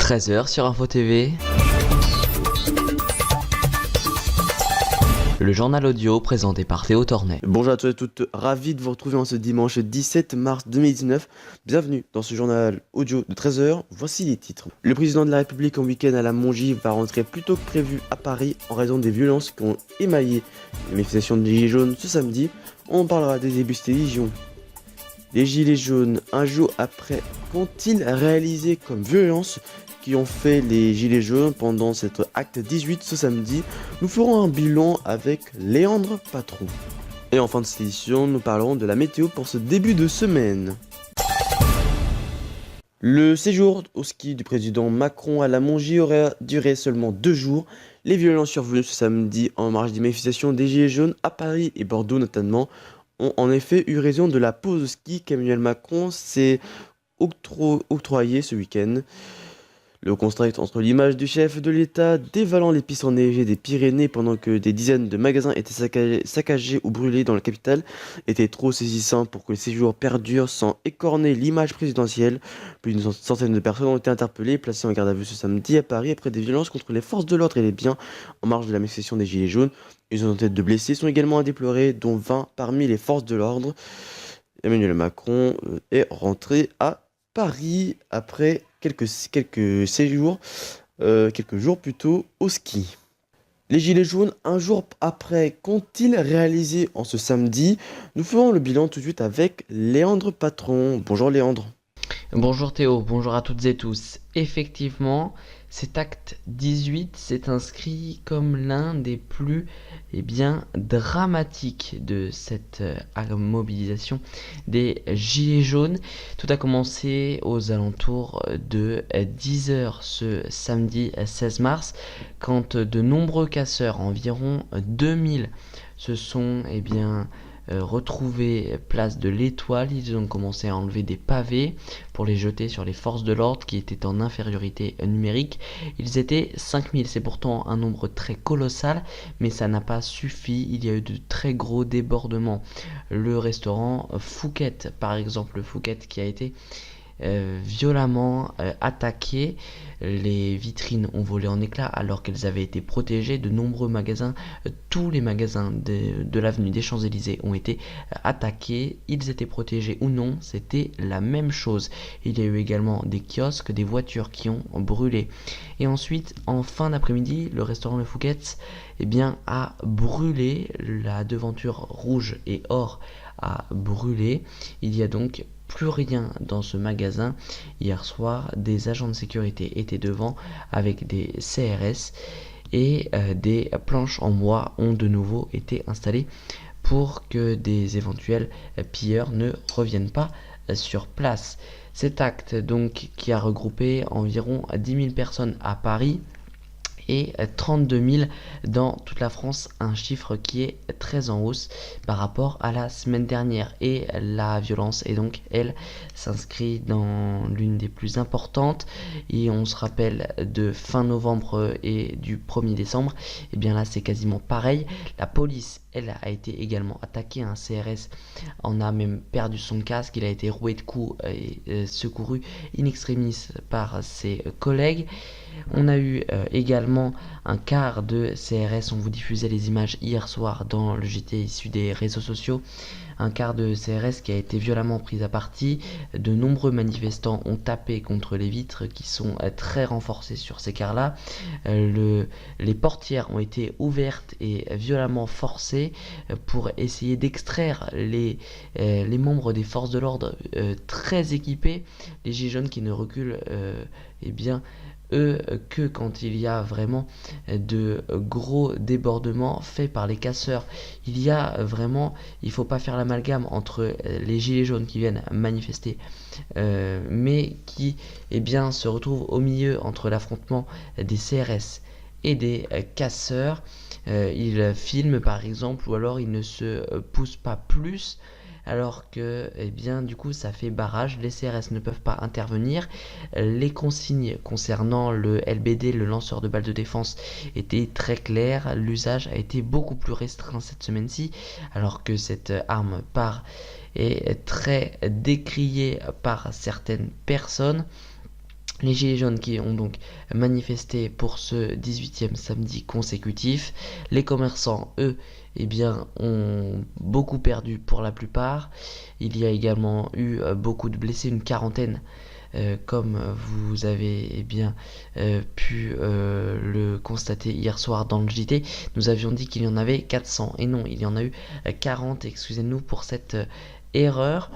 13h sur Info TV. Le journal audio présenté par Théo Tornet. Bonjour à tous et toutes, ravi de vous retrouver en ce dimanche 17 mars 2019. Bienvenue dans ce journal audio de 13h. Voici les titres. Le président de la République en week-end à la Mongie va rentrer plus tôt que prévu à Paris en raison des violences qui ont émaillé les manifestations des Gilets jaunes ce samedi. On parlera des ébustéligions. Les Gilets jaunes, un jour après, qu'ont-ils réalisé comme violence qui ont fait les Gilets jaunes pendant cet acte 18 ce samedi? Nous ferons un bilan avec Léandre Patron. Et en fin de cette édition, nous parlerons de la météo pour ce début de semaine. Le séjour au ski du président Macron à la Mongie aurait duré seulement 2 jours. Les violences survenues ce samedi en marge des manifestations des Gilets jaunes à Paris et Bordeaux notamment ont en effet eu raison de la pause au ski qu'Emmanuel Macron s'est octroyé ce week-end. Le contraste entre l'image du chef de l'État dévalant les pistes enneigées des Pyrénées pendant que des dizaines de magasins étaient saccagés ou brûlés dans la capitale était trop saisissant pour que le séjour perdure sans écorner l'image présidentielle. Plus d'une centaine de personnes ont été interpellées, placées en garde à vue ce samedi à Paris après des violences contre les forces de l'ordre et les biens en marge de la manifestation des Gilets jaunes. Une centaine de blessés sont également à déplorer, dont 20 parmi les forces de l'ordre. Emmanuel Macron est rentré à Paris après quelques jours plutôt au ski. Les Gilets jaunes, un jour après, qu'ont-ils réalisé en ce samedi? Nous ferons le bilan tout de suite avec Léandre Patron. Bonjour Léandre. Bonjour Théo, bonjour à toutes et tous. Effectivement, cet acte 18 s'est inscrit comme l'un des plus dramatiques de cette mobilisation des Gilets jaunes. Tout a commencé aux alentours de 10h ce samedi 16 mars, quand de nombreux casseurs, environ 2000, se sont retrouvés place de l'Étoile. Ils ont commencé à enlever des pavés pour les jeter sur les forces de l'ordre qui étaient en infériorité numérique. Ils étaient 5000, c'est pourtant un nombre très colossal, mais ça n'a pas suffi. Il y a eu de très gros débordements. Le restaurant Fouquet, par exemple, Fouquet qui a été violemment attaqué. Les vitrines ont volé en éclats alors qu'elles avaient été protégées. De nombreux magasins, tous les magasins de l'avenue des Champs-Élysées ont été attaqués. Ils étaient protégés ou non, c'était la même chose. Il y a eu également des kiosques, des voitures qui ont brûlé. Et ensuite, en fin d'après-midi, le restaurant Le Fouquet a brûlé. La devanture rouge et or a brûlé. Il y a donc plus rien dans ce magasin. Hier soir, des agents de sécurité étaient devant avec des CRS et des planches en bois ont de nouveau été installées pour que des éventuels pilleurs ne reviennent pas sur place. Cet acte donc qui a regroupé environ 10 000 personnes à Paris et 32 000 dans toute la France, un chiffre qui est très en hausse par rapport à la semaine dernière. Et la violence, et donc elle s'inscrit dans l'une des plus importantes. Et on se rappelle de fin novembre et du 1er décembre, et bien là c'est quasiment pareil. La police, elle, a été également attaquée. Un CRS en a même perdu son casque. Il a été roué de coups et secouru in extremis par ses collègues. On a eu également un quart de CRS, on vous diffusait les images hier soir dans le JT issu des réseaux sociaux. Un quart de CRS qui a été violemment pris à partie. De nombreux manifestants ont tapé contre les vitres qui sont très renforcées sur ces quarts-là. Les portières ont été ouvertes et violemment forcées pour essayer d'extraire les membres des forces de l'ordre très équipés. Les Gilets jaunes qui ne reculent que quand il y a vraiment de gros débordements faits par les casseurs. Il faut pas faire l'amalgame entre les gilets jaunes qui viennent manifester mais qui se retrouvent au milieu entre l'affrontement des CRS et des casseurs. Ils filment par exemple, ou alors ils ne se poussent pas plus, alors que du coup ça fait barrage. Les CRS ne peuvent pas intervenir. Les consignes concernant le LBD, le lanceur de balles de défense, étaient très claires. L'usage a été beaucoup plus restreint cette semaine-ci, alors que cette arme est très décriée par certaines personnes. Les Gilets jaunes qui ont donc manifesté pour ce 18e samedi consécutif. Les commerçants, eux, eh bien, ont beaucoup perdu pour la plupart. Il y a également eu beaucoup de blessés, une quarantaine. Comme vous avez pu le constater hier soir dans le JT, nous avions dit qu'il y en avait 400. Et non, il y en a eu 40, excusez-nous pour cette erreur.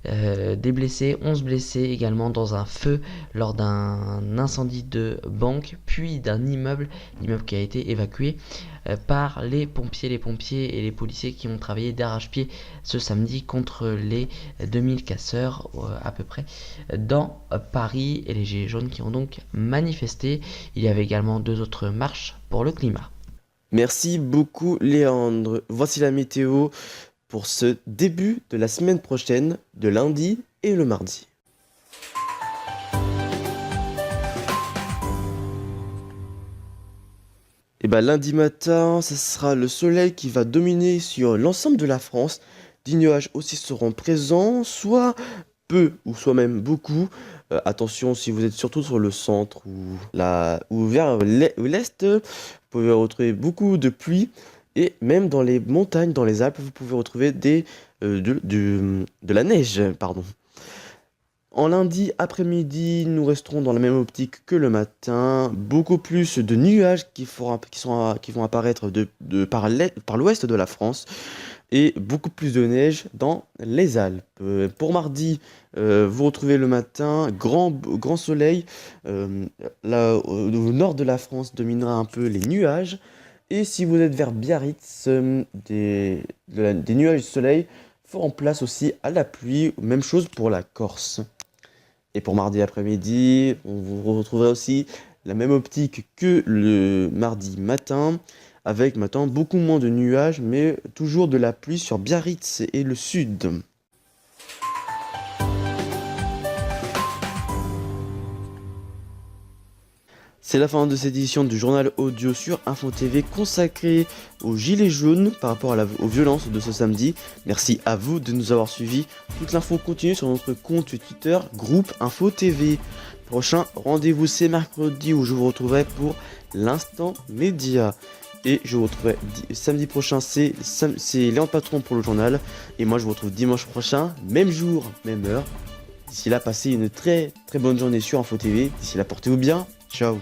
Des blessés, 11 blessés également dans un feu lors d'un incendie de banque, puis d'un immeuble qui a été évacué par les pompiers et les policiers qui ont travaillé d'arrache-pied ce samedi contre les 2000 casseurs à peu près dans Paris, et les Gilets jaunes qui ont donc manifesté. Il y avait également 2 autres marches pour le climat. Merci beaucoup Léandre. Voici la météo pour ce début de la semaine prochaine, de lundi et le mardi. Et lundi matin, ce sera le soleil qui va dominer sur l'ensemble de la France. Des nuages aussi seront présents, soit peu ou soit même beaucoup. Attention, si vous êtes surtout sur le centre ou vers l'est, vous pouvez retrouver beaucoup de pluie. Et même dans les montagnes, dans les Alpes, vous pouvez retrouver de la neige, pardon. En lundi après-midi, nous resterons dans la même optique que le matin. Beaucoup plus de nuages qui vont apparaître par l'ouest de la France. Et beaucoup plus de neige dans les Alpes. Pour mardi, vous retrouvez le matin, grand soleil. Là, au nord de la France, dominera un peu les nuages. Et si vous êtes vers Biarritz, des nuages de soleil feront place aussi à la pluie. Même chose pour la Corse. Et pour mardi après-midi, on vous retrouverez aussi la même optique que le mardi matin, avec maintenant beaucoup moins de nuages, mais toujours de la pluie sur Biarritz et le sud. C'est la fin de cette édition du journal audio sur Info TV consacré aux gilets jaunes par rapport aux violences de ce samedi. Merci à vous de nous avoir suivis. Toute l'info continue sur notre compte Twitter, groupe Info TV. Prochain rendez-vous c'est mercredi où je vous retrouverai pour l'instant média. Et je vous retrouverai samedi prochain, c'est Léandre Patron pour le journal. Et moi je vous retrouve dimanche prochain, même jour, même heure. D'ici là, passez une très très bonne journée sur Info TV. D'ici là, portez-vous bien. Ciao.